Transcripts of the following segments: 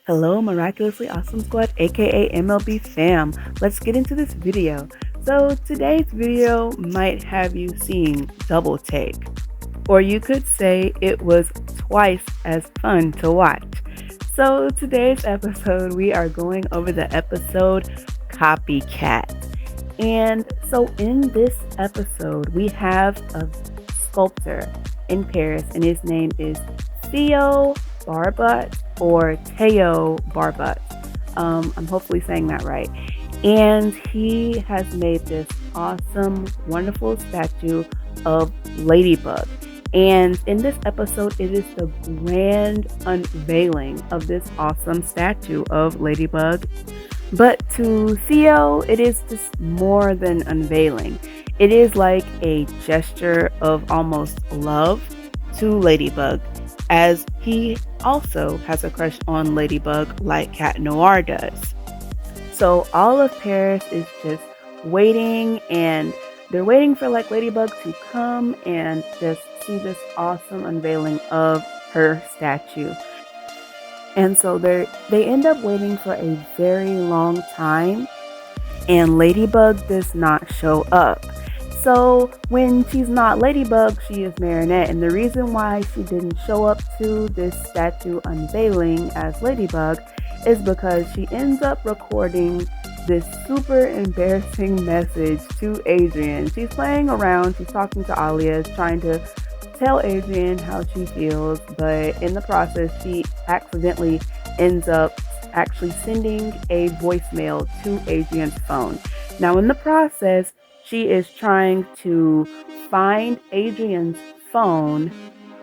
Hello, Miraculously Awesome Squad, aka MLB fam. Let's get into this video. So, today's video might have you seeing double take, or you could say it was twice as fun to watch. So, today's episode, we are going over the episode Copycat. And so, in this episode, we have a sculptor in Paris, and his name is Theo Barbot or Teo Barbot. I'm hopefully saying that right. And he has made this awesome, wonderful statue of Ladybug. And in this episode, it is the grand unveiling of this awesome statue of Ladybug. But to Theo, it is just more than unveiling. It is like a gesture of almost love to Ladybug, as he also has a crush on Ladybug like Cat Noir does. So all of Paris is just waiting, and they're waiting for like Ladybug to come and just see this awesome unveiling of her statue. And so they end up waiting for a very long time, and Ladybug does not show up. So when she's not Ladybug, she is Marinette. And the reason why she didn't show up to this statue unveiling as Ladybug is because she ends up recording this super embarrassing message to Adrian. She's playing around, she's talking to Alia, trying to tell Adrian how she feels, but in the process, she accidentally ends up actually sending a voicemail to Adrian's phone. Now, in the process, she is trying to find Adrian's phone,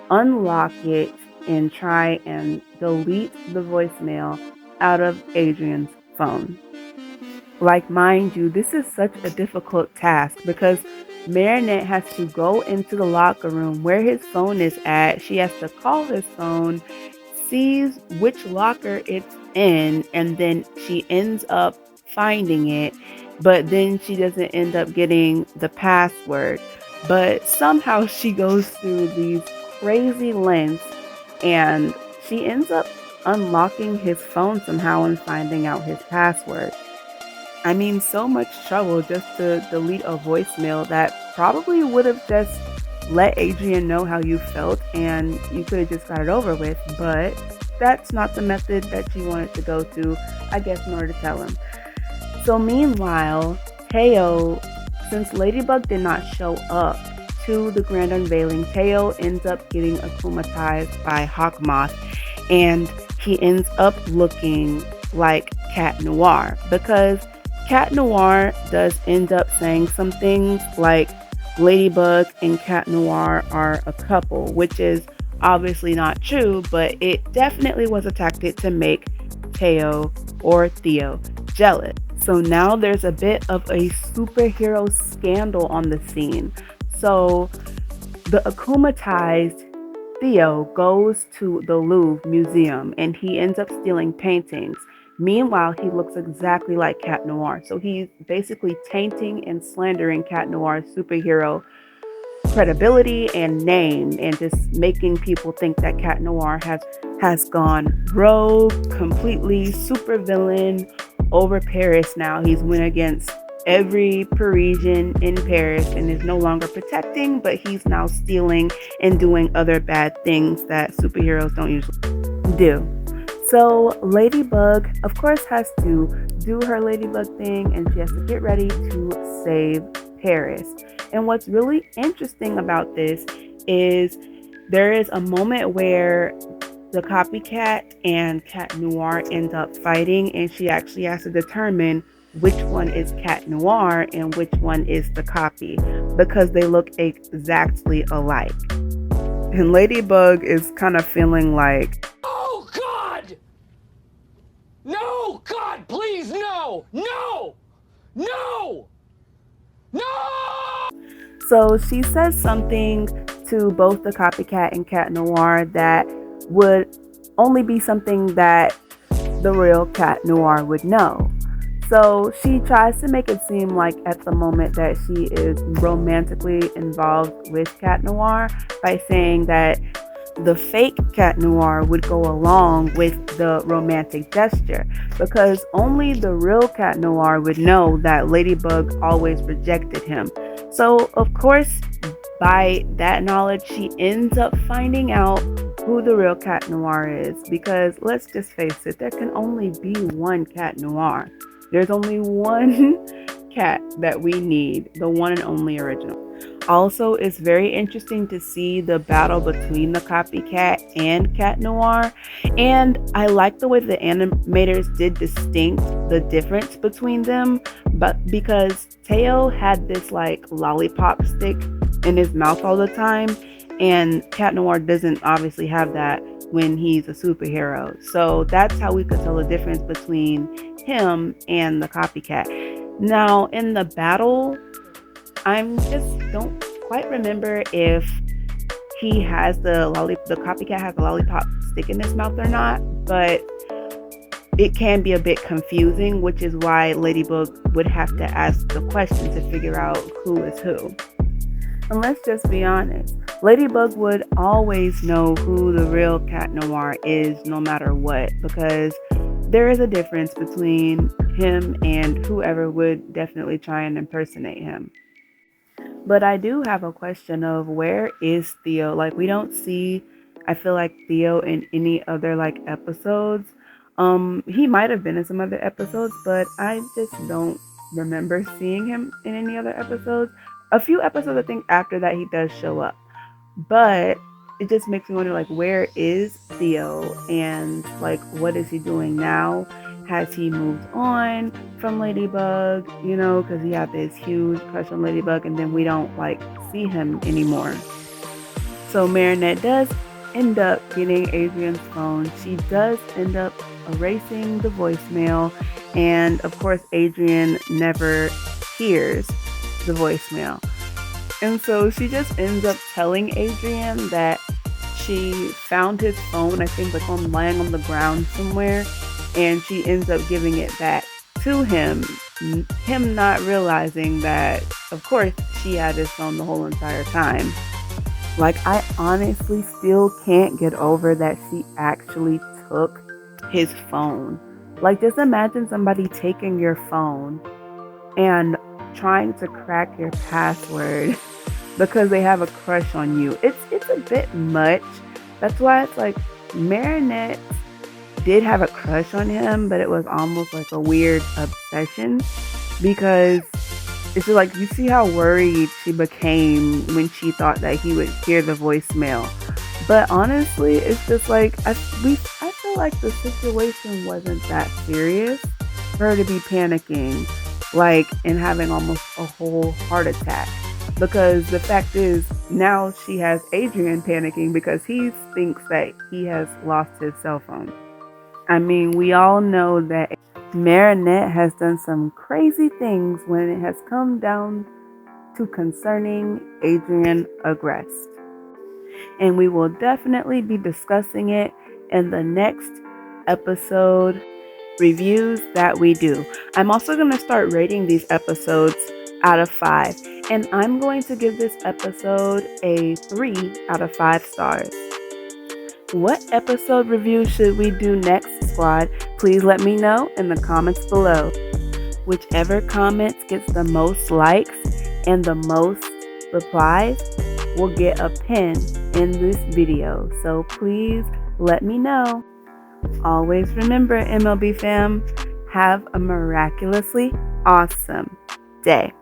unlock it, and try and delete the voicemail out of Adrian's phone. Like, mind you, this is such a difficult task because Marinette has to go into the locker room where his phone is at. She has to call his phone, sees which locker it's in, and then she ends up finding it, but then she doesn't end up getting the password. But somehow she goes through these crazy lengths and she ends up unlocking his phone somehow and finding out his password. I mean, so much trouble just to delete a voicemail that probably would have just let Adrian know how you felt and you could have just got it over with, but that's not the method that she wanted to go to, I guess, in order to tell him. So meanwhile, Teo, since Ladybug did not show up to the grand unveiling, Teo ends up getting akumatized by Hawkmoth, and he ends up looking like Cat Noir, because Cat Noir does end up saying some things like Ladybug and Cat Noir are a couple, which is obviously not true, but it definitely was a tactic to make Teo or Theo jealous. So now there's a bit of a superhero scandal on the scene. So the akumatized Theo goes to the Louvre Museum and he ends up stealing paintings. Meanwhile, he looks exactly like Cat Noir. So he's basically tainting and slandering Cat Noir's superhero credibility and name, and just making people think that Cat Noir has gone rogue, completely super villain over Paris now. He's went against every Parisian in Paris and is no longer protecting, but he's now stealing and doing other bad things that superheroes don't usually do. So Ladybug, of course, has to do her Ladybug thing, and she has to get ready to save Paris. And what's really interesting about this is there is a moment where the Copycat and Cat Noir end up fighting, and she actually has to determine which one is Cat Noir and which one is the copy, because they look exactly alike. And Ladybug is kind of feeling like, oh God! No! God, please, no! No! No! No! so she says something to both the Copycat and Cat Noir that would only be something that the real Cat Noir would know. So she tries to make it seem like at the moment that she is romantically involved with Cat Noir by saying that the fake Cat Noir would go along with the romantic gesture, because only the real Cat Noir would know that Ladybug always rejected him. So, of course, by that knowledge, she ends up finding out who the real Cat Noir is, because let's just face it, there can only be one Cat Noir. There's only one cat that we need, the one and only original. Also, it's very interesting to see the battle between the Copycat and Cat Noir. And I like the way the animators did distinct the difference between them, but because Teo had this like lollipop stick in his mouth all the time, and Cat Noir doesn't obviously have that when he's a superhero. So that's how we could tell the difference between him and the Copycat. Now, in the battle, I'm just don't quite remember if the Copycat has a lollipop stick in his mouth or not, but it can be a bit confusing, which is why Ladybug would have to ask the question to figure out who is who. And let's just be honest, Ladybug would always know who the real Cat Noir is no matter what, because there is a difference between him and whoever would definitely try and impersonate him. But I do have a question of where is Theo? Like, we don't see, I feel like, Theo in any other like episodes. He might have been in some other episodes, but I just don't remember seeing him in any other episodes. A few episodes I think after that he does show up. But it just makes me wonder, like, where is Theo, and like what is he doing now? Has he moved on from Ladybug, because he had this huge crush on Ladybug, and then we don't like see him anymore. So Marinette does end up getting Adrienne's phone. She does end up erasing the voicemail, and of course Adrienne never hears the voicemail. And so she just ends up telling Adrienne that she found his phone, I think like lying on the ground somewhere, and she ends up giving it back to him not realizing that, of course, she had his phone the whole entire time. Like, I honestly still can't get over that she actually took his phone. Like, just imagine somebody taking your phone and trying to crack your password because they have a crush on you. It's a bit much. That's why it's like Marinette did have a crush on him, but it was almost like a weird obsession, because it's just like, you see how worried she became when she thought that he would hear the voicemail. But honestly, it's just like I feel like the situation wasn't that serious for her to be panicking, like, and having almost a whole heart attack. Because the fact is, now she has Adrienne panicking because he thinks that he has lost his cell phone. I mean, we all know that Marinette has done some crazy things when it has come down to concerning Adrienne Agreste. And we will definitely be discussing it in the next episode reviews that we do. I'm also going to start rating these episodes out of 5. And I'm going to give this episode a 3 out of 5 stars. What episode review should we do next, squad? Please let me know in the comments below. Whichever comments gets the most likes and the most replies will get a pin in this video. So please let me know. Always remember, MLB fam, have a miraculously awesome day.